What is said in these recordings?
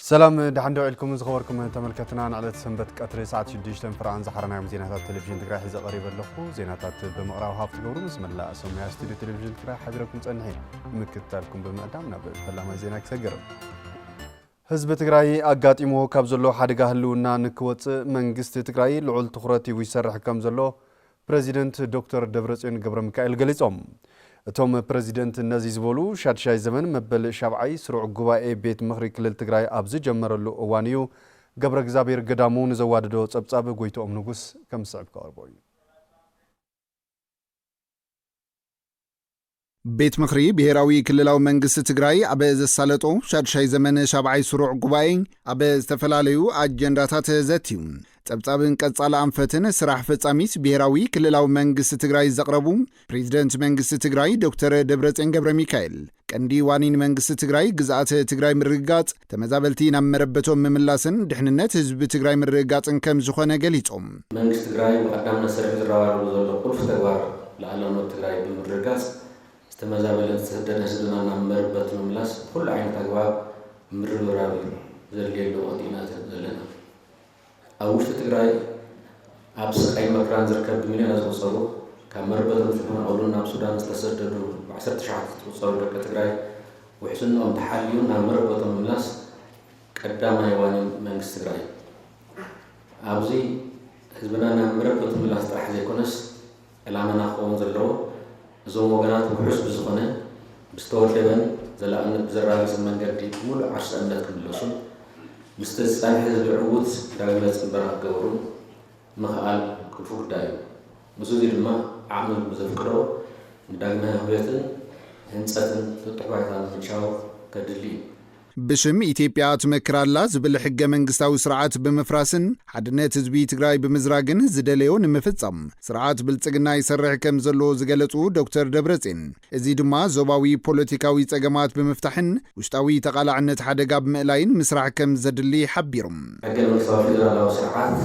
سلام دحندو عليكم زخبركم تملكتنا على سنبت قطر ساعة 6 فرعان زحرنا زينات التلفزيون تقرا حيز قريب لكم زينات بمقراو هاف تقولوا بسم الله اسمع استوديو تلفزيون تقرا حضركم صنحين مكتالكم بمقدامنا بفلما زينا كسجر حزب تقراي اغاطيمو كابزلو حدغا هلونا نكوص منغست تقراي لعل تخرتي ويسرح كمزلو بريزيدنت دكتور دبرصيون غبر ميكائيل غليصوم توم بريزيدنت نزي زبولو شادشاي زمن مبل شابعي سرع غباء بيت مخري كلل تግራይ ابز جمرلو اوانيو غبر እግዚአብሔር ገዳሙን ዘዋደዶ ጸብጻብ ጎይቶም ንጉስ ከምሰብ ቀርቦይ ቤት ምክሪ ብሔራዊ ክልላዊ መንግስት ትግራይ አበ ዘሳለጦ ሻድሻይ ዘመን ሻብዓይ ስሩዕ ጉባኤ አበ ዝተፈላልዩ አጀንዳታት ዘትዩ ጸብጻብን ቀጻለ አንፈትን ስራሕ ፈጻሚት ብሔራዊ ክልላዊ መንግስት ትግራይ ዘቅረቡ ፕሬዝዳንት መንግስት ትግራይ ዶክተር ደብረጽዮን ገብረ ሚካኤል ቀንዲ ዋኒን መንግስት ትግራይ ግዛት ትግራይ ምርጋጽ ተመዛበልቲ ናመረበቶም መምላስን ድሕንነት ህዝብ ትግራይ ምርጋጽን ከም ዝኾነ ገሊጾም መንግስት ትግራይ ወቀዳምና ሰርቪስ ዝራዋሉ ዘሎ ቁልፍ ተግባር ለዓለምኖ ትግራይ ብምርጋጽ ተመዛበለት ተደነ ህዝብና ናመረበት መምላስ ሁሉ አይነት ተግባር ምርብራብ ዘልየሎ ወዲናት ዘለና አውሽ ትግራይ አብስ ቀይ መክራን ዝርከብ ሚሊዮን አስቆጠሩ ከመረበቶም ሲሆን አውሉና ሱዳን ተሰደዱ 10 ሺዓት ተቆጠሩ ደቀ ትግራይ ወሕስኖም ተሐልዩ ናመረበቶም መምላስ ቀዳማይ ዋኒ መንግስት ትግራይ አብዚ ህዝብና ናመረበት መምላስ ጥራሕ ዘይኮነስ ዕላማና ኾን ዘለዎ ዞም ወገናት ውሕስ ብዝኾነ ብስተወደበን ዘላእነት ብዘራግስ መንገዲ ሙሉ ዓርሰ እምነት ክምለሱ مستسأل حزب عود دعوة سبرا قبرون مخال كفور دايو مسوزي لما عمل مزفكرو دعنا هويتن هنساتن تطبعتان منشاو كدلي بشم ኢትዮጵያ ትመክራላ ዝብል ሕገ መንግስታዊ ስርዓት በመፍራስን ሓድነት ህዝቢ ትግራይ በመዝራግን ዝደለዮ ንምፍጻም ስርዓት ብልጽግና ይሰርሕ ከም ዘሎ ዝገለጹ ዶክተር ደብረጽዮን እዚ ድማ ዞባዊ ፖለቲካዊ ጸገማት በመፍታሕን ውሽጣዊ ተቃላዕነት ሓደጋ ብምእላይን ምስራሕ ከም ዘድሊ ሓቢሮም ሕገ መንግስታዊ ፌደራላዊ ስርዓት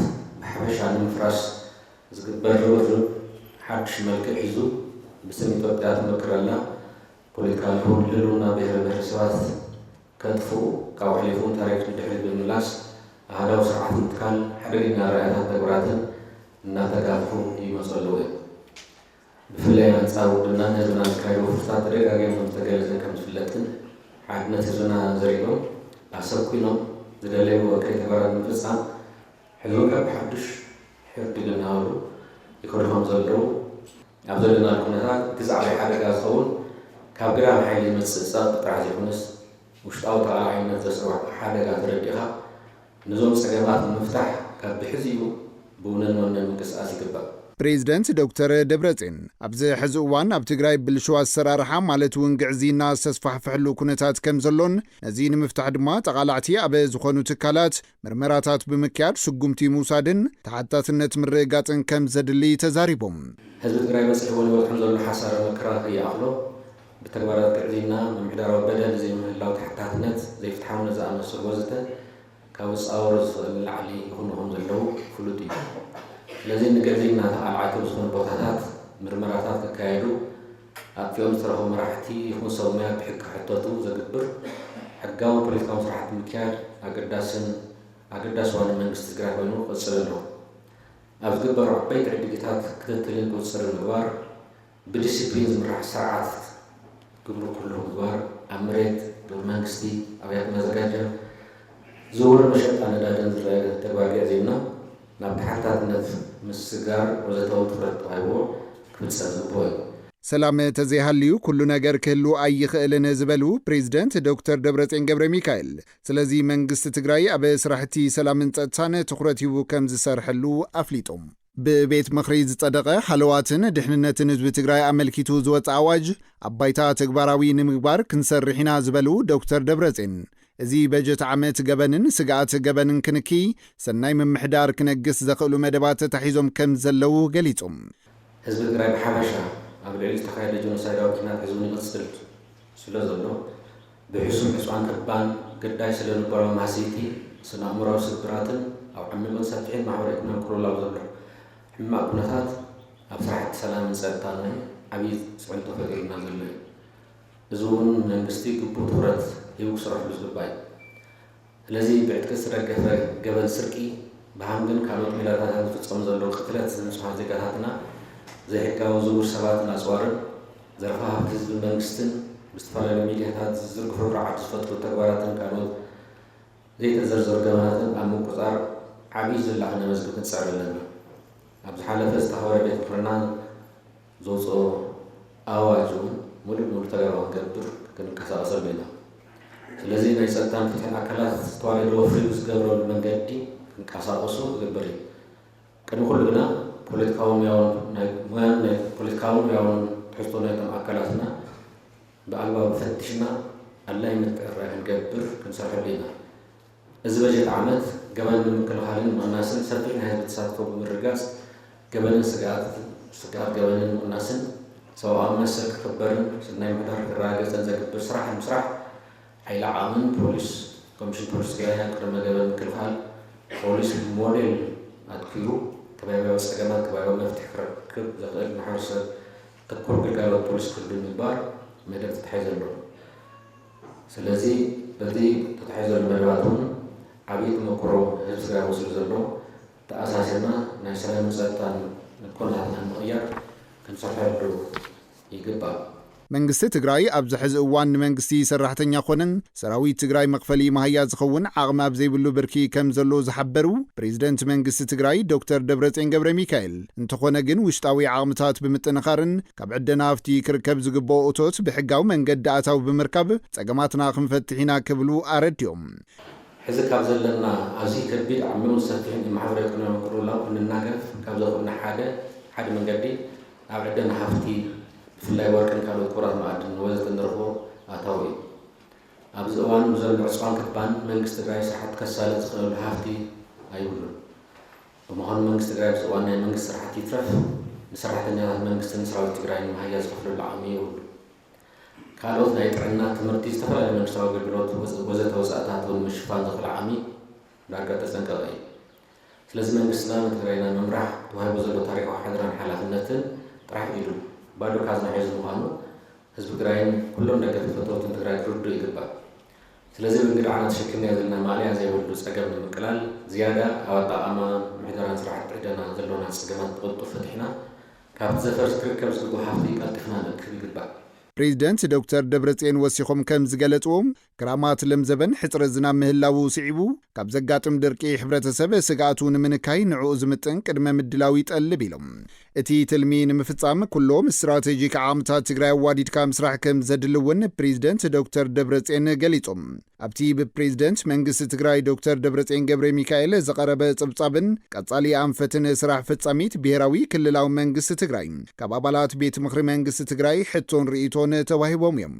ብሓፈሻ ንምፍራስ ዝግበር ርብርብ ሓድሽ መልክዕ ሒዙ ብስም ኢትዮጵያ ትመክራላ ፖለቲካዊ ህልውና ብሔረ ብሔረሰባት كتفو كوحليفون تاريخ الدحري بالملاس هذا وسرعة متكال حرقنا رأيات تقراتن ناتقافو يمصلوه بفلاي نتصاو دنا نزونا نكايو فرصات طريق أجيب متقالزن كم تفلتن حدنا تزونا زريقو أسوكينو زداليو وكي تقرات مفصام حلوكا بحدش حرد لنا هولو يكونهم زلرو أفضلنا الكونتات تزع على حدق أصول كابقرام حيلي متسلسات تتعزي خنس وشتاو تعالى عينات تسرع حالة ترديها نظام سجمات المفتاح كبحزيو بونن ونن كساسي كبا ፕሬዝዳንት ዶክተር ደብረጽዮን ኣብዚ ሕዚ እዋን ኣብ ትግራይ ብልሹ ኣሰራርሓ ማለት እውን ግዕዚና ዝተስፋሕፍሕሉ ኩነታት ከም ዘሎን ነዚ ንምፍታሕ ድማ ተቓላዕቲ ኣብ ዝኾኑ ትካላት ምርመራታት ብምክያድ ስጉምቲ ምውሳድን ተሓታትነት ምርግጋፅን ከም ዘድሊ ተዛሪቦም ህዝቢ ትግራይ መስርሕ ወልወልኩም ዘሎ ሓሳር መከራኸሪ ይኣኽሎ بتكبرات كعزينا من حدار وبدل زي من الله تحتاتنت زي فتحون زعم السروزته كوس أورز العلي يكونهم زلوا فلوتي لازم نقدرنا على عاتوس من بوتات مرمرات كايدو في يوم تراهم راحتي يكون صوميات بحق حطته زقبر حقاهم بريكام راحت مكان أقداسن وانا من استقرار بينو قصرناه أفقبر عبيت عدقتات كتتلين قصر المبار بديسيبلين من راح ساعات قبل كله دوار أمريت بالمانكستي أبيات مزاجة زور مشت أنا دادن زراعة تبارك زينا نبت حتى نت مسجار وزتاو تفرط عيوه كمتسازبوي سلام تزيهاليو كل نجار كلو أي خلنا زبلو بريزيدنت دكتور دبرصيون ገብረ ሚካኤል ስለዚ መንግስት ትግራይ ኣብ ስራሕቲ ሰላምን ጸጥታን ትኹረት ይቡ ከም ዝሰርሕሉ ኣፍሊጦም ببيت مخريز صدقه حلواتن دحننتن حزب تግራይ አመልኪቱ ዝወጽ አዋጅ አባይታ ተግባራዊ ንምግባር ክንሰርሕና ዝበሉ ዶክተር ደብረጽዮን እዚ በጀት ዓመት ገበንን ስጋት ገበንን ክንኪ ሰናይ መምሕዳር ክነግስ ዘኽእሉ መደባት ተሒዞም ከም ዘለው ገሊጾም ህዝብ ትግራይ በሓበሻ ኣብ ልዕሊ ዝተኻየደ ጆኖሳይዳዊ ኩናት ህዝቡ ይቕጽል ስለዘሎ ብሕሱም ሕፅዋን ከባን ገዳይ ስለነበሮ ማሲቲ ስነኣእምሮዊ ስብራትን ኣብ ዓሚቆን ሰፊሕን ማሕበራዊ ኢኮኖሚ ክሮላው ዘሎ حما كنتات أبصحت سلام سرطان عبي سعيد فقيرنا زلمة. زون من مستيق بطورات يوصل بس بباي. ስለዚህ ብዕድቂ ዝተደገፈ ገበን ስርቂ ብሃንግን ካልኦት ሜላታት ዝፍጸሙ ዘለዉ ቅትለት ንጹሃን ዜጋታትና ዘይሕጋዊ ዝውውር ሰባትን ኣፅዋርን ዘረፋ ሃብቲ ህዝብን መንግስትን ብዝተፈላለዩ ሚድያታት ዝዝርግሑ ረዓት ዝፈጥሩ ተግባራትን ካልኦት ዘይተዘርዘሩ ገበናትን ኣብ ምቁፃር ዓብዪ ዝላዓለ መዝገብ ክንፅዕር ኣለና። ኣብ ዝሓለፈ ዝተኸበረ ቤት ምክርና ዘውፅኦ ኣዋጅ እውን ሙሉእ ተግባራዊ ክንገብር ክንቀሳቀሰሉ ኢና። ስለዚ ናይ ፀጥታን ፍትሕን ኣካላት ዝተዋለደ ወፍሪ ዝገብረሉ መንገዲ ክንቀሳቀሱ ዝግበር እዩ። ቅድሚ ኩሉ ግና ፖለቲካውን ሙያውን ትሕዝቶ ናይቶም ኣካላትና ብኣግባብ ፈቲሽና ኣድላይነት ቅርራይ ክንገብር ክንሰርሐሉ ኢና። እዚ በጀት ዓመት ገበን ንምክልኻልን ምቕናስን ሰፊሕ ናይ ህዝቢ ተሳትፎ ብምርጋፅ ገበንን ስግኣት ገበንን ምቕናስን ሰብኣዊ መሰል ክኽበርን ናይ ምሕዳር ክረጋገፅን ዘግብር ስራሕ ንምስራሕ ሓይሊ ዓቕምን ፖሊስ ኮሚሽን ፖሊስ ትግራይ ቅድመ ገበን ምክልኻል ፖሊስ ሞዴል ኣትኪሩ ከባቢያዊ ፀገማት ከባቢያዊ መፍትሒ ክረክብ ዘኽእል ማሕበረሰብ ተኮር ግልጋሎት ፖሊስ ክህሉ ምግባር መደብ ተታሒዙ ኣሎ። ስለዚ በቲ ተታሒዙ ዘሎ መደባት እውን ዓብዪ ተመክሮ ህዝቢ ትግራይ ወሲዱ ዘሎ ተኣሳሲርና ናይ ሰላምን ፀጥታን ኩነታትና ንምቕያር ክንሰርሐሉ ይግባእ። መንግስቲ ትግራይ ኣብ ዝሕዚ እዋን ንመንግስቲ ሰራሕተኛ ኮነን ሰራዊት ትግራይ መኽፈሊ ማህያ ዝኸውን ዓቕሚ ኣብ ዘይብሉ ብርኪ ከም ዘሎ ዝሓበሩ ፕሬዚደንት መንግስቲ ትግራይ ዶክተር ደብረጽዮን ገብረ ሚካኤል እንተኾነ ግን ውሽጣዊ ዓቕምታት ብምጥንኻርን ካብ ዕደና ሃፍቲ ክርከብ ዝግብኦ እቶት ብሕጋዊ መንገዲ ኣታዊ ብምርካብ ፀገማትና ክንፈትሕ ኢና ክብሉ ኣረድዮም። ሕዚ ካብ ዘለና ኣዝዩ ከቢድ ዓሚቑን ሰፊሕን ማሕበራዊ ኢኮኖሚያዊ ቅልውላው ክንናገፍ ካብ ዘኽእሉና ሓደ መንገዲ ኣብ ዕደና ሃፍቲ ብፍላይ ወርቅን ካልኦት ክቡራት ማዕድን ወዘተ ንረኽቦ ኣታዊ እዩ። ኣብዚ እዋን ብዘሎ ዕፅዋን ክባን መንግስቲ ትግራይ ስራሕቲ ከሳለጥ ዝኽእሉ ሃፍቲ ኣይብሉን። ብምዃኑ መንግስቲ ትግራይ ኣብዚ እዋን ናይ መንግስቲ ስራሕቲ ይትረፍ ንሰራሕተኛታት መንግስትን ሰራዊት ትግራይ ንምሃያ ዝኸፍለሉ ዓቕሚ የብሉ። ካልኦት ናይ ጥዕና ትምህርቲ ዝተፈላለዩ መንግስታዊ ኣገልግሎት ወዘተ ወፃእታት ንምሽፋን ዝኽእል ዓቕሚ ዳርጋ ተፀንቀቐ እዩ። ስለዚ መንግስትና ንትግራይና ምምራሕ ተዋሂቡ ዘሎ ታሪካዊ ሓድራን ሓላፍነትን ጥራሕ ኢሉ ባዶ ካዝና ሒዙ ምዃኑ ህዝቢ ትግራይን ኩሎም ደገፍቲ ፈተውትን ትግራይ ክርድኡ ይግባእ። ስለዚ ብንግዲ ዓና ተሸኪምና ዘለና ማልያ ዘይብሉ ፀገም ንምቅላል ዝያዳ ኣብ ኣጠቓቕማ ምሕደራን ስራሕቲ ዕደና ዘለውና ፀገማት ብቕልጡፍ ፈቲሕና ካብቲ ዘፈርስ ክርከብ ዝግብኦ ሃፍቲ ቀልጢፍና ንክብ ይግባእ። ፕሬዚደንት ዶክተር ደብረጽዮን ወሲኾም ከም ዝገለጽዎም ክራማት ለምዘበን ሕፅረት ዝናብ ምህላው ስዒቡ ካብ ዘጋጥም ድርቂ ሕብረተሰብ ስጋኣቱ ንምንካይ ንዕኡ ዝምጥን ቅድመ ምድላው ይጠልብ ኢሎም እቲ ትልሚ ንምፍጻም ኩሎም ስትራቴጂክ ዓቕምታት ትግራይ ኣዋዲድካ ምስራሕ ከም ዘድልውን ፕሬዚደንት ዶክተር ደብረጽዮን ገሊጾም። ኣብቲ ብፕሬዚደንት መንግስቲ ትግራይ ዶክተር ደብረጽዮን ገብረ ሚካኤል ዘቐረበ ጽብጻብን ቀጻሊ ኣንፈትን ስራሕ ፍጻሚት ብሄራዊ ክልላዊ መንግስቲ ትግራይ ካብ ኣባላት ቤት ምክሪ መንግስቲ ትግራይ ሕቶን ርኢቶን ተዋሂቦም እዮም።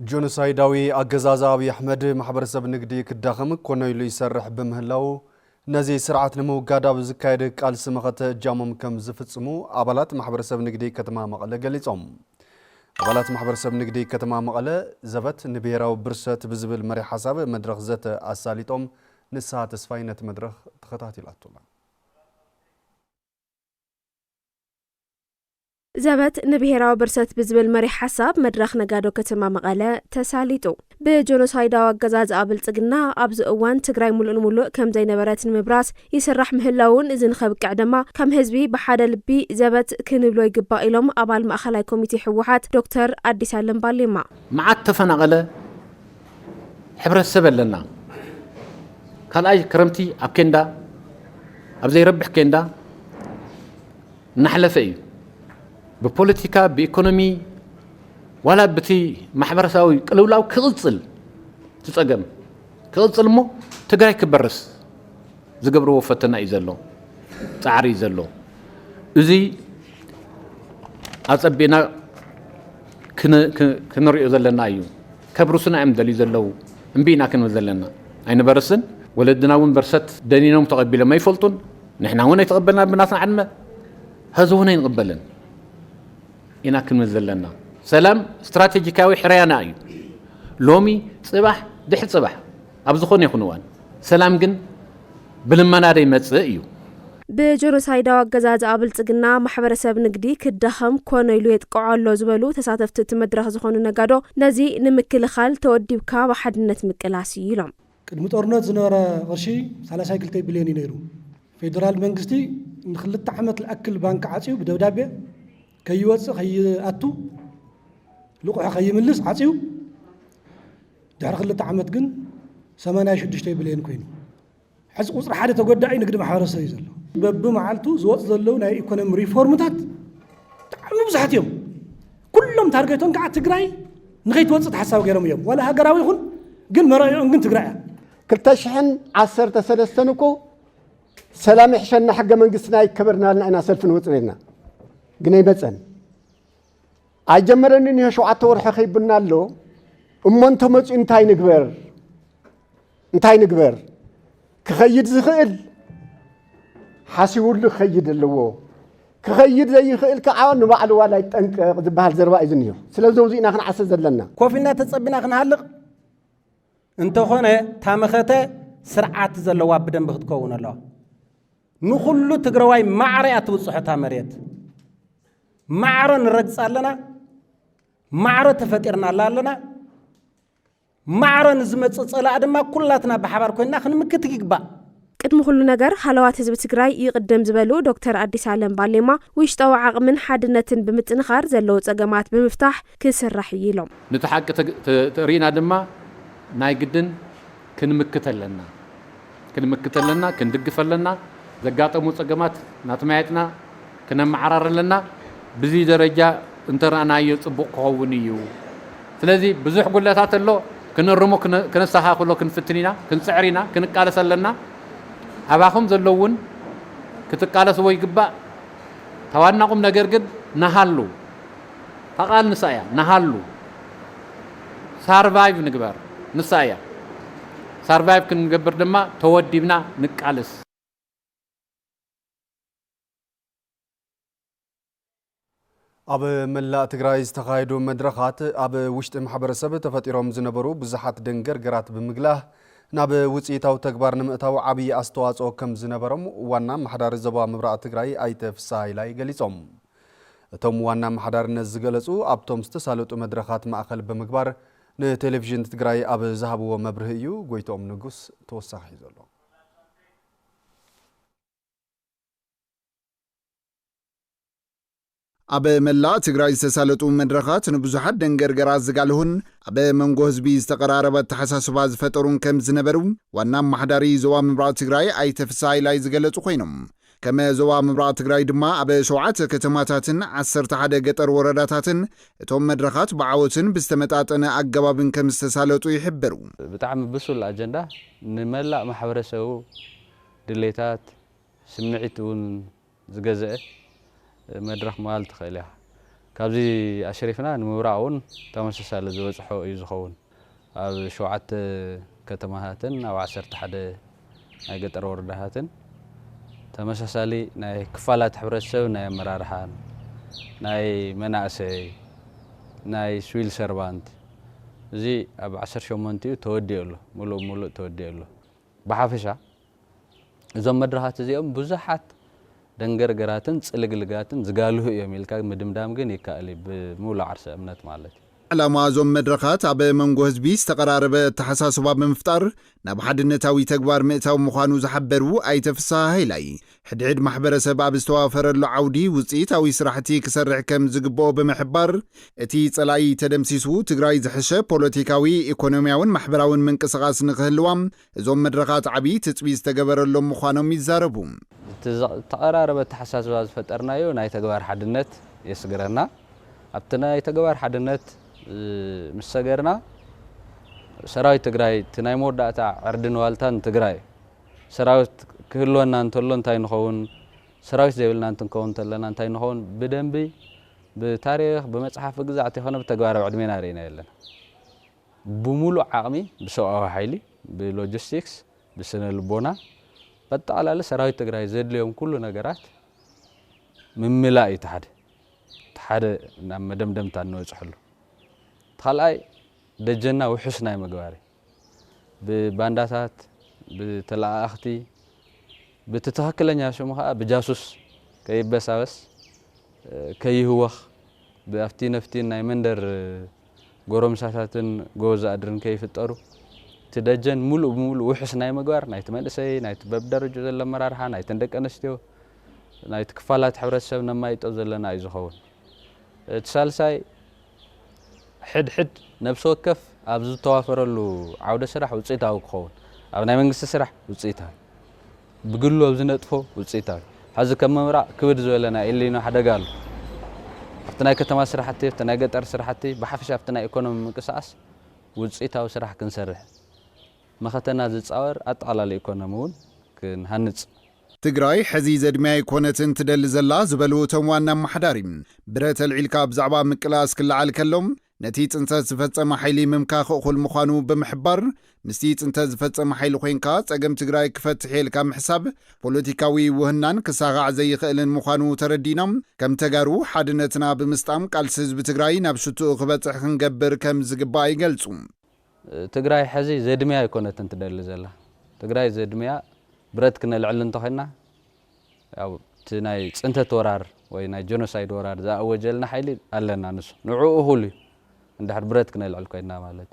ጆኖሳይዳዊ ኣገዛዝ ኣብዪ ኣሕመድ ማሕበረሰብ ንግዲ ክዳኸም ኮነ ኢሉ ይሰርሕ ብምህላው ነዚ ስርዓት ንምውጋድ ኣብ ዝካየድ ቃልሲ መኸተ እጃሞም ከም ዝፍጽሙ ኣባላት ማሕበረሰብ ንግዲ ከተማ መቐለ ገሊጾም። ኣባላት ማሕበረሰብ ንግዲ ከተማ መቐለ ዘበት ንብሄራዊ ብርሰት ብዝብል መሪሕ ሓሳብ መድረኽ ዘተ ኣሳሊጦም ንስሓ ተስፋይ ነቲ መድረኽ ተኸታቲላቱላ። ዘበት ንብሄራዊ ብርሰት ብዝብል መሪሕ ሓሳብ መድረኽ ነጋዶ ከተማ መቐለ ተሳሊጡ ብጆኖሳይዳዊ ኣገዛዝ ብልጽግና ኣብዚ እዋን ትግራይ ሙሉእ ንሙሉእ ከም ዘይነበረት ንምብራስ ይስራሕ ምህላውን እዚ ንኸብቅዕ ድማ ከም ህዝቢ ብሓደ ልቢ ዘበት ክንብሎ ይግባእ ኢሎም ኣባል ማእኸላይ ኮሚቴ ሕወሓት ዶክተር ኣዲስ ኣለም ባሌማ መዓት ተፈናቐለ ሕብረተሰብ ኣለና ካልኣይ ክረምቲ ኣብ ኬንዳ ኣብ ዘይረብሕ ኬንዳ እናሕለፈ እዩ ببوليتيكا بإيكونومي ولا بتي محبرساوي قلولاو كغلصل تصقم كغلصل مو تግራይ ክበርስ ዝገብርዎ ፈተና እዩ ዘሎ ጻዕሪ እዩ ዘሎ እዚ ኣጸቢና ክንሪኦ ዘለና እዩ ከብሩስና እዮም ደልዩ ዘለው እምቢና ክንብል ዘለና ኣይነበርስን ወለድና እውን በርሰት ደኒኖም ተቐቢሎም ኣይፈልጡን ንሕና እውን ኣይተቐበልና ብናትና ዓድመ ህዝቡ እውን ኣይንቕበልን ኢና ክንብል ዘለና ሰላም ስትራቴጂካዊ ሕርያና እዩ ሎሚ ጽባሕ ድሕሪ ጽባሕ ኣብ ዝኾነ ይኹን እዋን ሰላም ግን ብልመና ይመጽእ እዩ بجنوسايداዊ ኣገዛዝ ብልጽግና ማሕበረሰብ ንግዲ ክዳኸም ኮነ ኢሉ የጥቅዓሎ ዝበሉ ተሳተፍቲ እቲ መድረኽ ዝኾኑ ነጋዶ ነዚ ንምክልኻል ተወዲብካ ብሓድነት ምቅላስ እዩ ኢሎም ቅድሚ ጦርነት ዝነበረ ቅርሺ 32 ቢልዮን እዩ ነይሩ ፌደራል መንግስቲ ንክልተ ዓመት ዝኣክል ባንክ ዓፅዩ ብደብዳቤ ከይወፅእ ከይኣቱ ልቑሕ ከይምልስ ዓፅዩ ድሕሪ ክልተ ዓመት ግን 86 ቢልዮን ኮይኑ ሕዚ ቁፅሪ ሓደ ተጎዳኢ ንግዲ ማሕበረሰብ እዩ ዘሎ በብመዓልቱ ዝወፅ ዘለው ናይ ኢኮኖሚ ሪፎርምታት ብጣዕሚ ብዙሓት እዮም ኩሎም ታርጌቶም ከዓ ትግራይ ንኸይትወፅእ ተሓሳቢ ገይሮም እዮም ወላ ሃገራዊ ይኹን ግን መራእዮም ግን ትግራይ 2013 እኮ ሰላም ይሕሸና ሕገ መንግስትና ይከበርና ኢና ሰልፍ ንወፅእ ነርና ግን ኣይመፀን ኣይጀመረንን ይሄ 7 ወርሒ ኸይብና ኣሎ እሞ እንተመፁ እንታይ ንግበር ክኸይድ ዝኽእል ሓሲቡሉ ክኸይድ ኣለዎ ክኸይድ ዘይኽእል ከዓ ንባዕሉ ዋላ ይጠንቀቕ ዝበሃል ዘረባ እዩ ዝኒሆ ስለዚ ውዚእና ክንዓስብ ዘለና ኮፊልና ተጸቢና ክንሃልቕ እንተኾነ ታመኸተ ስርዓት ዘለዋ ብደንብ ክትከውን ኣለዋ ንኹሉ ትግራዋይ ማዕረ ኣትውፅሖ ታ መሬት ማዕረ ንረግፅ ኣለና ማዕረ ተፈጢርና ኣለና ማዕረ ንዝመፅእ ፀላእ ድማ ኩላትና ብሓባር ኮይንና ክንምክት ይግባእ ቅድሚ ኩሉ ነገር ሃለዋት ህዝቢ ትግራይ ይቅደም ዝበሉ ዶክተር አዲስ ዓለም ባሌማ ውሽጣዊ ዓቕምን ሓድነትን ብምጥንኻር ዘለው ፀገማት ብምፍታሕ ክስራሕ ኢሎም ንተሓቂ ተሪና ድማ ናይ ግድን ክንምክት ኣለና ክንድግፍ ኣለና ዘጋጠሙ ፀገማት ናትማያጥና ክነመዓራር ኣለና ብዚ ደረጃ እንተራናዮ ጽቡቕ ክኸውን እዩ ስለዚ ብዙሕ ጉለታት ኣሎ ክንርሞ ክነስተኻኽሎ ክንፍትኒና ክንፅዕሪና ክንቃለስ ኣለና ኣባኹም ዘለውን ክትቃለስዎ ይግባእ ተዋናቁም ነገር ግን ናሃሉ ተቓል ንሳያ ናሃሉ ሳርቫይቭ ንግበር ንሳያ ሳርቫይቭ ክንገብር ድማ ተወዲብና ንቃልስ ኣብ መላእ ትግራይ ዝተኻየዱ መድረኻት ኣብ ውሽጢ ማሕበረሰብ ተፈጢሮም ዝነበሩ ብዙሓት ደንገርገራት ብምግላህ ናብ ውፅኢታዊ ተግባር ንምእታው ዓብዪ ኣስተዋጽኦ ከም ዝነበሮም ዋና ኣመሓዳሪ ዞባ ምብራቕ ትግራይ ኣይተ ፍስሓ ሃይላይ ገሊፆም እቶም ዋና ኣመሓዳሪነት ዝገለጹ ኣብቶም ዝተሳለጡ መድረኻት ማእኸል ብምግባር ንቴሌቭዥን ትግራይ ኣብ ዝሃብዎ መብርህ እዩ ጎይቶኦም ንጉስ ተወሳኺ ዘሎ ኣብ መላእ ትግራይ ዝተሳለጡ መድረኻት ንብዙሓት ደንገርገራት ዝጋልሁን ኣብ መንጎ ህዝቢ ዝተቀራረበ ተሓሳስባ ዝፈጠሩን ከም ዝነበሩ ዋና ኣመሓዳሪ ዞባ ምብራቕ ትግራይ ኣይተ ፍስሓ ሃይላይ ዝገለጹ ኮይኖም ከመ ዞባ ምብራቕ ትግራይ ድማ ኣብ 7 ከተማታትን 11 ገጠር ወረዳታትን እቶም መድረኻት ብዓወትን ብዝተመጣጠነ ኣገባብን ከም ዝተሳለጡ ይሕብሩ ብጣዕሚ ብሱል ኣጀንዳ ንመላእ ማሕበረሰቡ ድሌታት ስምዒት እውን ዝገዝአ መድረኽ መዋል ትኽእል እያ ካብዚ ኣሸሪፍና ንምብራቕ እውን ተመሳሳሊ ዝበፅሖ እዩ ዝኸውን ኣብ 7 ከተማታትን ኣብ 11 ናይ ገጠር ወረዳታትን ተመሳሳሊ ናይ ክፋላት ሕብረተሰብ ናይ ኣመራርሓን ናይ መናእሰይ ናይ ስዊል ሰርቫንት እዚ ኣብ 18 እዩ ተወዲኡ ኣሎ ሙሉእ ተወዲኡ ኣሎ ብሓፈሻ እዞም መድረኻት እዚኦም ብዙሓት ደንገርገራትን ጽልግልጋትን ዝጋልሁ እዮም ኢልካ ምድምዳም ግን ይካኣል ብሙሉእ ዓርሰ እምነት ማለት ዕላማ እዞም መድረኻት ኣብ መንጎ ህዝቢ ዝተቀራረበ ተሓሳስባ ብምፍጣር ናብ ሓድነታዊ ተግባር ምእታው ምዃኑ ዝሓበሩ ኣይተ ፍስሓ ሃይላይ ሕድሕድ ማሕበረሰብ ኣብ ዝተዋፈረሉ ዓውዲ ውፅኢታዊ ስራሕቲ ክሰርሕ ከም ዝግብኦ ብምሕባር እቲ ጸላኢ ተደምሲሱ ትግራይ ዝሕሸ ፖለቲካዊ ኢኮኖሚያውን ማሕበራውን ምንቅስቓስ ንክህልዋም እዞም መድረኻት ዓብዪ ትፅቢት ዝተገበረሎም ምዃኖም ይዛረቡ ተቀራረበ ተሓሳስባ ዝፈጠርናዮ ናይ ተግባር ሓድነት የስግረና ኣብቲ ናይ ተግባር ሓድነት ምስ ሰገርና ሰራዊት ትግራይ እቲ ናይ መወዳእታ ዕርድን ዋልታን ትግራይ ሰራዊት ክህልወና እንተሎ እንታይ ንኸውን ሰራዊት ዘይብልና እንትንከውን እንተለና እንታይ ንኸውን ብደንቢ ብታሪክ ብመፅሓፍ ግዛዕቲ ይኾነ ብተግባራዊ ዕድሜና ርኢና የለና ብሙሉእ ዓቕሚ ብሰብኣዊ ሓይሊ ብሎጂስቲክስ ብስነ ልቦና በጠቕላላ ሰራዊት ትግራይ ዘድልዮም ኩሉ ነገራት ምምላእ እዩ ተሓደ ናብ መደምደምታ እንወፅሐሉ ካልኣይ ደጀና ውሑስ ናይ ምግባር ብባንዳታት ብተላእኽቲ بتتهكلن يا شو مخا بجاسوس كيبساوس كيهوخ بأفتي نفتين ناي مندر قرم ساتاتن جوز أدرن كيف الطرو تدجن ملو وحس ناي مقار ناي تملسي ناي تبدر جزء لما رارها ناي تندك أنستيو ناي تكفالات حبرت سبنا ما يتوزل لنا يزخون تسالساي حد نفسه وكف أبزو توافر له عودة سرح وتصيتها وكخون أو ناي منقص سرح وتصيتها بقول له أبزنا تفو وتصيتها هذا كم مرة كبر زولنا اللي إنه حدا قال أفتنا كتما سرحتي أفتنا قطر سرحتي بحفش أفتنا إيكونومي مقصاص وتصيتها وسرح كنسرح ما ختنا زتصور أطعل الإيكونومون كنهنص ትግራይ ሕዚ ዘድምያ ይኮነትን ትደሊ ዘላ ዝበሉ እቶም ዋና ማሕዳሪም ብረት ኣልዒልካ ብዛዕባ ምቅላስ ክለዓል ከሎም ነቲ ፅንተት ዝፈፀመ ሓይሊ ምምካኽ እኹል ምዃኑ ብምሕባር ምስቲ ፅንተት ዝፈፀመ ሓይሊ ኮይንካ ፀገም ትግራይ ክፈትሕ የልካ ምሕሳብ ፖለቲካዊ ውህናን ክሳጋዕ ዘይኽእልን ምዃኑ ተረዲኖም ከም ተጋሩ ሓድነትና ብምስጣም ቃልሲ ህዝቢ ትግራይ ናብ ሽቱኡ ክበፅሕ ክንገብር ከም ዝግባእ ይገልጹ ትግራይ ሕዚ ዘድምያ ይኮነትን ትደሊ ዘላ ትግራይ ዘድምያ ብረት ክነልዕል እንተኾይና ያው ናይ ፅንተት ወራር ወይ ናይ ጄኖሳይድ ወራር ዝኣወጀልና ሓይሊ ኣለና ንሱ ንዕኡ ሁሉ እንድሕር ብረት ክነልዕል ኮይና ማለት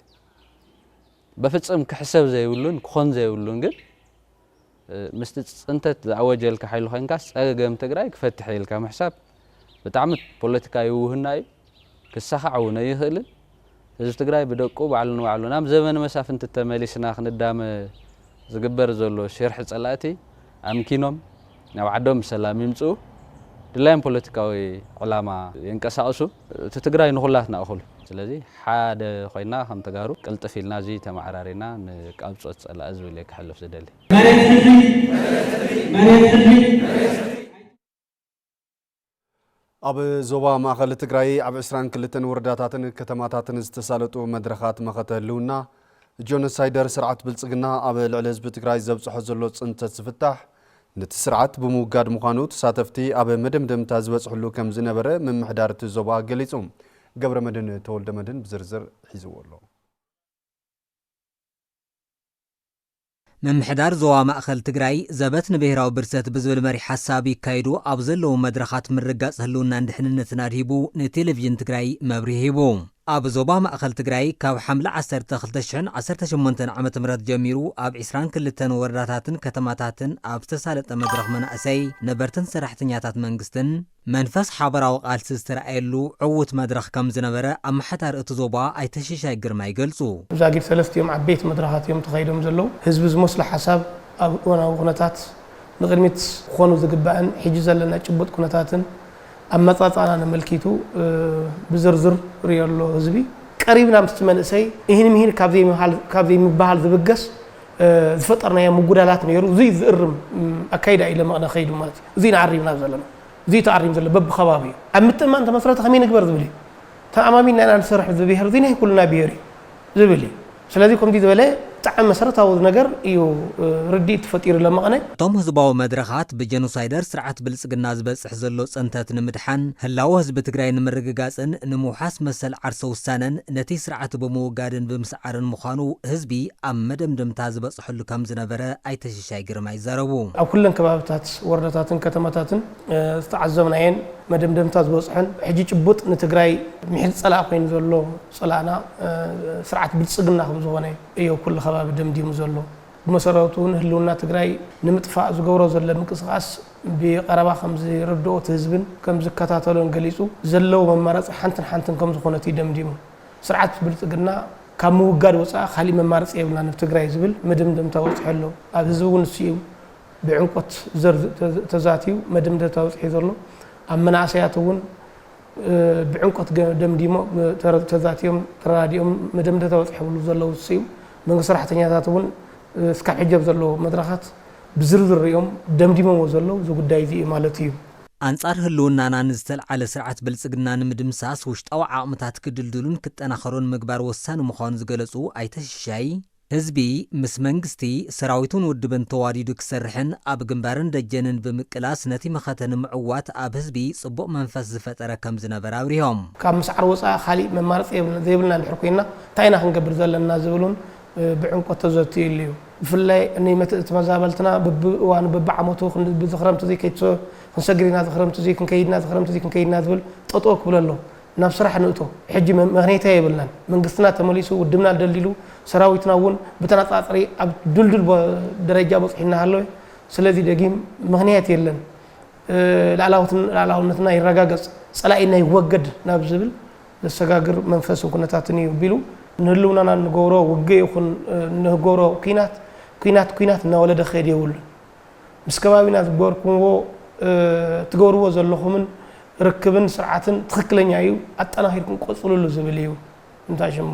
በፍፅም ክሕሰብ ዘይብሉን ክኾን ዘይብሉን ግን ምስቲ ፅንተት ዝኣወጀልካ ሓይሊ ኮይንካ ፀገም ትግራይ ክፈትሕ ኢልካ ምሕሳብ ብጣዕሚ ፖለቲካዊ ውህና እዩ ክሳኻዕ እውን ኣይኽእልን ህዝቢ ትግራይ ብደቁ ባዕሉ ንባዕሉ ናብ ዘመነ መሳፍንቲ ተመሊስና ክንዳመ ዝግበር ዘሎ ሽርሕ ፀላእቲ ኣምኪኖም ናብ ዓዶም ሰላም ይምፁ ድላይም ፖለቲካዊ ዕላማ ይንቀሳቀሱ እቲ ትግራይ ንኹላትና እኹል ስለዚ ሓደ ኮይና ከም ተጋሩ ቅልጥፍ ኢልና እዚ ተማዕራሪና ንቃብፆት ፀላእ ዝብል ክሕልፍ ዝደሊ ኣብ ዞባ ማእኸል ትግራይ ኣብ 22 ወረዳታትን ከተማታትን ዝተሳለጡ መድረኻት መኸተህልውና ጆኖሳይደር ስርዓት ብልጽግና ኣብ ልዕሊ ህዝቢ ትግራይ ዘብጽሖ ዘሎ ጽንተት ዝፍታሕ ነቲ ስርዓት ብምውጋድ ምዃኑ ተሳተፍቲ ኣብ መደምደምታ ዝበጽሕሉ ከም ዝነበረ ምምሕዳር እቲ ዞባ ገሊጹ ገብረ መድህን ተወልደ መድህን ብዝርዝር ሒዝዎ ኣሎ ምምሕዳር ዞባ ማእኸል ትግራይ ዘበት ንብሔራዊ ብርሰት ብዝብል መሪሕ ሓሳብ ይካይዱ ኣብ ዘለዉ መድረኻት ምርጋጽ ህልውና እንድሕንነትን ኣድሂቡ ንቴሌቭዥን ትግራይ መብርሂ ሂቡ ኣብ ዞባ ማእኸል ትግራይ ካብ ሓምለ 10 2018 ዓመተ ምህረት ጀሚሩ ኣብ 22 ወረዳታትን ከተማታትን ኣብ ዝተሳለጠ መድረኽ መናእሰይ ነበርትን ሰራሕተኛታት መንግስትን መንፈስ ሓበራዊ ቃልሲ ዝተረኣየሉ ዕውት መድረኽ ከም ዝነበረ ኣመሓዳሪ እቲ ዞባ ኣይተሸሻይ ግርማ ይገልጹ ዛጊር ሰለስቲዮም ዓበይቲ መድረኻት እዮም ተኻይዶም ዘለዉ ህዝቢ ዝመስሎ ሓሳብ ኣብ እዋናዊ ኩነታት ንቅድሚት ክኾኑ ዝግባእን ሕጂ ዘለና ጭቡጥ ኩነታትን ኣመጻጻና ነመልኪቱ ብዝርዝር ሪዮሎ ህዝቢ ቀሪብና ምስ መንእሰይ ይህን ካብ ዘይምባሃል ዝብገስ ዝፈጠርናዮ ምጉዳላት ነይሩ እዚ ዝእርም ኣካይዳ ኢለ መቕነ ኸይዱ ማለት እዚ ንዓሪብና ዘለና እዚ ተዓሪም ዘሎ በብኸባቢ ኣብ ምጥማን ተመስረተ ከመይ ንግበር ዝብል ተኣማሚና ኢና ንሰርሕ ዝብሄር እዚ ናይ ኩልና ብሄር ዝብል ስለዚ ከምዚ ዝበለ ብጣዕሚ መሰረታዊ ነገር እዩ ርዲእ ተፈጢሩ ለመቕነ እቶም ህዝባዊ መድረኻት ብጀኖሳይደር ስርዓት ብልጽግና ዝበጽሕ ዘሎ ፀንተት ንምድሓን ህላዊ ህዝቢ ትግራይ ንምርግጋፅን ንምውሓስ መሰል ዓርሰ ውሳነን ነቲ ስርዓት ብምውጋድን ብምስዓርን ምዃኑ ህዝቢ ኣብ መደምደምታ ዝበጽሐሉ ከም ዝነበረ ኣይተሸሻይ ግርማ ይዛረቡ ኣብ ኩለን ከባቢታት ወረዳታትን ከተማታትን ዝተዓዘብናየን መደምደምታ ዝበጽሐን ሕጂ ጭቡጥ ንትግራይ ምሕል ፀላእ ኮይኑ ዘሎ ፀላእና ስርዓት ብልጽግና ከም ዝኾነ እዩ ኩሉ ከባቢ ደምዲሙ ዘሎ ብመሰረቱ ህልውና ትግራይ ንምጥፋእ ዝገብሮ ዘሎ ምንቅስቃስ ብቀረባ ከም ዝርድኦ ህዝብን ከም ዝከታተሎን ገሊጹ ዘለው መማረጽ ሓንትን ከም ዝኾነት ደምዲሙ ስርዓት ብልጽግና ካብ ምውጋድ ወፃእ ካሊእ መማረጽ የብልና ንትግራይ ዝብል መደምደምታ ወፅሐሎ ኣብ ህዝቢ እውን ሲኡ ብዕንቆት ዘር ተዛትዩ መደምደምታ ወፅሒ ዘሎ ኣብ መናእሰያት እውን ብዕንቆት ደምዲሞ ተዛትዮም ተራዲኦም መደምደምታ ወፅሕሉ ዘለው ሲኡ መንግስቲ ሰራሕተኛታት እውን እስካብ ሕጀብ ዘሎ መድረኻት ብዝርዝር ሪኦም ደምዲሞም ዘለው እዚ ጉዳይ እዚ ማለት እዩ ኣንጻር ህልውናና ንዝተለዓለ ስርዓት ብልጽግና ንምድምሳስ ውሽጣዊ ዓቕምታት ክድልድሉን ክጠናኸሩን ምግባር ወሳኒ ምዃኑ ዝገለጹ ኣይተሸሻይ ህዝቢ ምስ መንግስቲ ሰራዊቱን ውድብን ተዋዲዱ ክሰርሕን ኣብ ግንባርን ደጀንን ብምቅላስ ነቲ መኸተ ንምዕዋት ኣብ ህዝቢ ጽቡቕ መንፈስ ዝፈጠረ ከም ዝነበረ ኣብሪሆም ካብ ምስዓር ወፃኢ ካሊእ መማረፂ ዘይብልና ድሕር ኮይና እንታይ ኢና ክንገብር ዘለና ዝብሉን بعمق تزوتي اللي في اللي اني متزابلتنا وانا ببعمتو بذخرمت زي كيتو نسجرينا ذخرمت زي كنكيدنا ذخرمت زي كنكيدنا ذبل ططوك بلالو نفس راح نقطو حجي مغنيته يبلنا منقستنا تمليسو ودمنا دليلو سراويتنا ون بتناطري دلدل درجه بصحنا هالو سلازي دقيم مغنيات يلن لالاوتنا يرغاغص صلاينا يوجد نابزبل لسغاغر منفس كنتاتني بيلو نهلونا نغورو وغي يكون نغورو كينات نولد خيد يول مسكبابينا تغوركمو تغورو زلخمن ركبن سرعتن تخكلኛ እዩ አጣናሂርኩን ቆጽሉሉ ዝብልዩ እንታሽም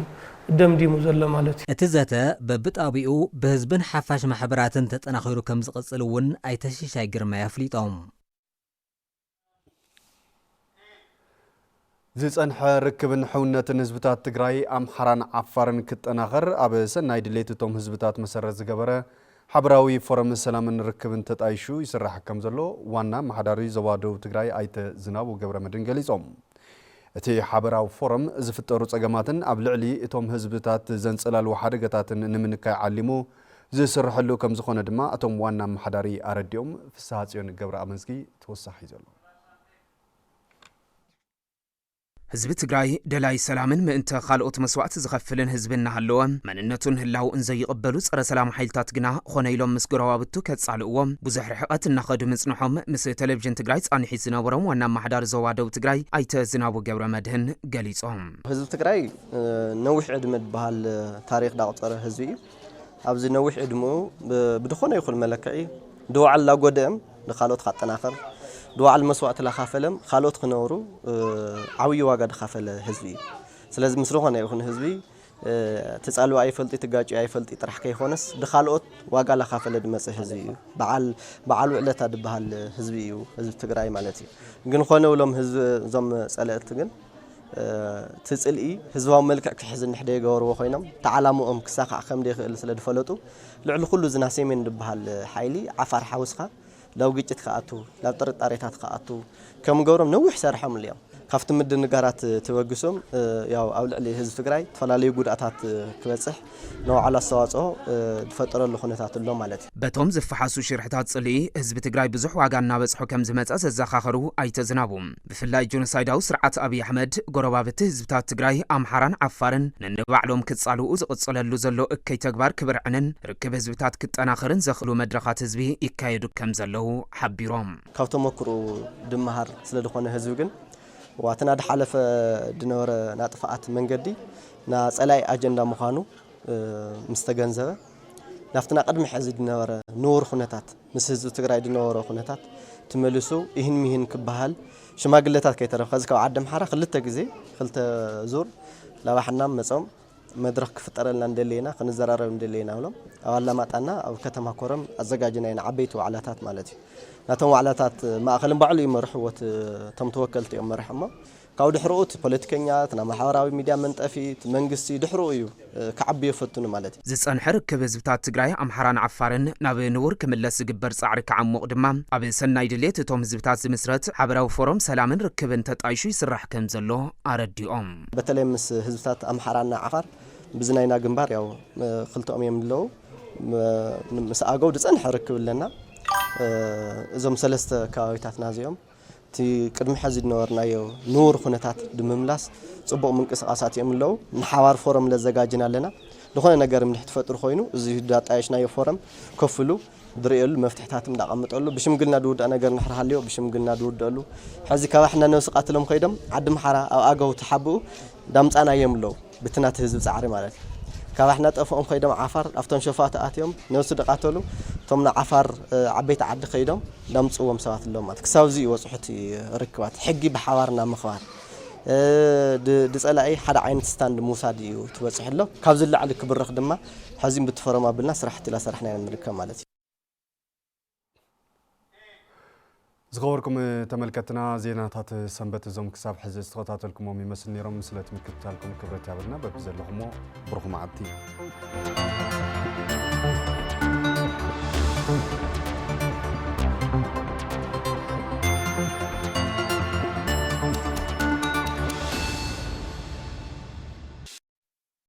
ደምዲሙ ዘለ ማለት እትዘተ በብጣቢኡ በህዝብን ሓፋሽ ማሕበራትን ተጠናኺሩ ከም ዝቕጽልውን ኣይተሽሻይ ግርማ ያፍሊጦም ዝጸንሐ ርክብን ሕውነትን ህዝብታት ትግራይ ኣምሓራን ዓፋርን ክጠናኸር ኣብ ሰናይ ድሌትቶም ህዝብታት መሰረት ዝገበረ حبراوي فورم السلام ركبن تتعيشو يسرح كم زلو وانا محداري زوادو تجراي ايت زناب وجبر مدنجليزوم. اتي حبراو فورم زفترو تجمعاتن ابلعلي اتهم هزبتات زنسلال وحرقتاتن نمنكاي علمو زي سرحلو كم زخون دما اتهم وانا محداري ارديوم في الساعتين جبر امنسكي توسح يزلو. ህዝብ ትግራይ ደላይ ሰላምን ምእንተ ካልኦት መስዋዕት ዝኸፍልን ህዝብና ሃለወ መንነቱን ህላው እንዘይቕበሉ ጸረ ሰላም ኃይልታት ግና ኾነይሎም ምስ ግረዋብቱ ከጻልእዎም ብዙሕ ርሕቐት እናኸዱ ምጽንሖም ምስ ቴሌቪዥን ትግራይ ጻኒሒ ዝነበሮም ዋና ማሕዳር ዞባ ደቡብ ትግራይ ኣይተ ዝናቡ ገብረ መድህን ገሊጾም ህዝብ ትግራይ ነዊሕ ዕድመ ዝበሃል ታሪኽ ዳቕፀረ ህዝቢ እዩ ኣብዚ ነዊሕ ዕድመኡ ብድኾነ ይኹን መለክዒ ድዋዓል ላጎደም ንኻልኦት ካጠናኸር دوال مسوات لخافلم خالوت خنورو عوي واجد خافل حزبي سلازم مسروحنا يكون حزبي تسألوا أي فلتي تجاج أي فلتي طرح كي خونس دخالوت واجد لخافل دمس حزبي بعال وعلة تدبها الحزبي وحزب تجراي مالتي جن خونه ولهم حزب زم سألت جن تسأل إيه حزبهم ملك حزن حدا يجور وخينام تعلموا كساق عقم دي السلاد فلتو لعل كله زناسي من دبها الحيلي عفار حوسخه لو جيت خاطو لا طرت طريتات خاطو كم جورم نوح سرحهم اليوم خفت مد النجارات توجسهم ياو أول اللي هز فكراي تفلالي جوداتات كبسح نوع على الصواصو دفتر اللي خنتات اللهم مالتي بتهم زفحاسو شرحتات صلي هزب تجراي بزح وعجنا بس حكم زمت أساس زخاخرو أي تزنابهم بفلاي جونسايد أو سرعة أبي أحمد جربابته هزبتات تجراي أمحران عفارن ننبعلهم كتصالو أزقصل اللوزلو كي تكبر كبر عنن ركب هزبتات كت أناخرن زخلو مدرخات هزبي يكايدو كم زلو حبيرهم كفتم مكرو دمهر سلدخون هزوجن واتناد حلف دنور ناطفات منجدي نا صلاي اجندا مخانو مستغنزبه نفتنا قدم حزب دنور نور خنتات مسز تግራይ دنور خنتات تملسو ይህን ሚህን ክባሃል ሽማግለታት ከይተረፈ ዝካው ዓደም ሓራ ክልተ ግዜ ክልተ ዙር ለባሕና መጾም መድረክ ክፍጠረልና እንደሌና ክንዘራረብ እንደሌና ብሎም አዋላ ማጣና ኣብ ከተማ ኮረም አዘጋጅናይና ዓበይቲ ዋዕላታት ማለት እዩ ናቶም ዋዕላታት ማእኸልን ባዕሉ ይመርሕዎት ተም ተወከልቲ እዮም መርሕሞ ካብ ድሕሮት ፖለቲከኛት ና ማሕበራዊ ሚድያ መንጠፊት መንግስቲ ድሕሮ እዩ ከዓቢ ይፈትኑ ማለት እዩ ዝጸንሐ ርክብ ህዝብታት ትግራይ ኣምሓራን ዓፋርን ናብ ንቡር ክምለስ ዝግበር ጻዕሪ ከዓሙቕ ድማ ኣብ ሰናይ ድሌት እቶም ህዝብታት ዝምስረት ሓበራዊ ፎረም ሰላምን ርክብን ተጣይሹ ይስራሕ ከም ዘሎ ኣረዲኦም በተለይ ምስ ህዝብታት ኣምሓራና ዓፋር ብዝናይና ግንባር ያው ክልተኦም እዮም ለው ምስ ኣገው ዝጸንሐ ርክብ ኣለና እዞም ሰለስተ ከባቢታትና እዚኦም ቲ ቅድሚ ሕዚ ነበርናዮ ኑር ኩነታት ድምምላስ ጽቡቕ ምንቅስቃሳት እዮም ለው ንሓባር ፎረም ለዘጋጅና ኣለና ዝኾነ ነገር ምልሕ ትፈጥሩ ኮይኑ እዚ ዳጣይሽናዮ ፎረም ከፍሉ ድርኤሉ መፍትሕታትም ዳቐምጠሉ ብሽምግልና ድውዳእ ነገር ንሕርሃልዮ ብሽምግልና ድውዳሉ ሕዚ ከባሕና ነብሲ ቃትሎም ከይዶም ዓዲ ምሓራ ኣብ ኣገው ተሓብኡ ዳምፃና እዮም ለው ብትናት ህዝብ ጻዕሪ ማለት እዩ ካብሕና ጠፍኦም ከይዶም ዓፋር ኣፍቶም ሸፋት ኣትዮም ነብሲ ደቃተሉ ቶምና ዓፋር ዓበይቲ ዓዲ ከይዶም ዳምፅዎም ሰባት ኣለው ማለት ክሳብዚ ይወጽሑት ርክባት ሕጊ ብሓባርና ምኽባር ድጸላኢ ሓደ ዓይነት ስታንድ ሙሳድ እዩ ትበጽሕሎ ካብዚ ላዕሊ ክብርኽ ድማ ሕዚም ብትፈረማ ብልና ስራሕቲ ላ ስራሕና ንርከብ ማለት እዩ ዝኸበርኩም ተመልከትና ዜናታት ሰንበት እዞም ክሳብ ሕዚ ዝተኸታተልኩሞም ይመስል ነይሮም ስለት ምክትታልኩም ክብረት ያብልና በብዘለኹሞ ብሩኹ መዓልቲ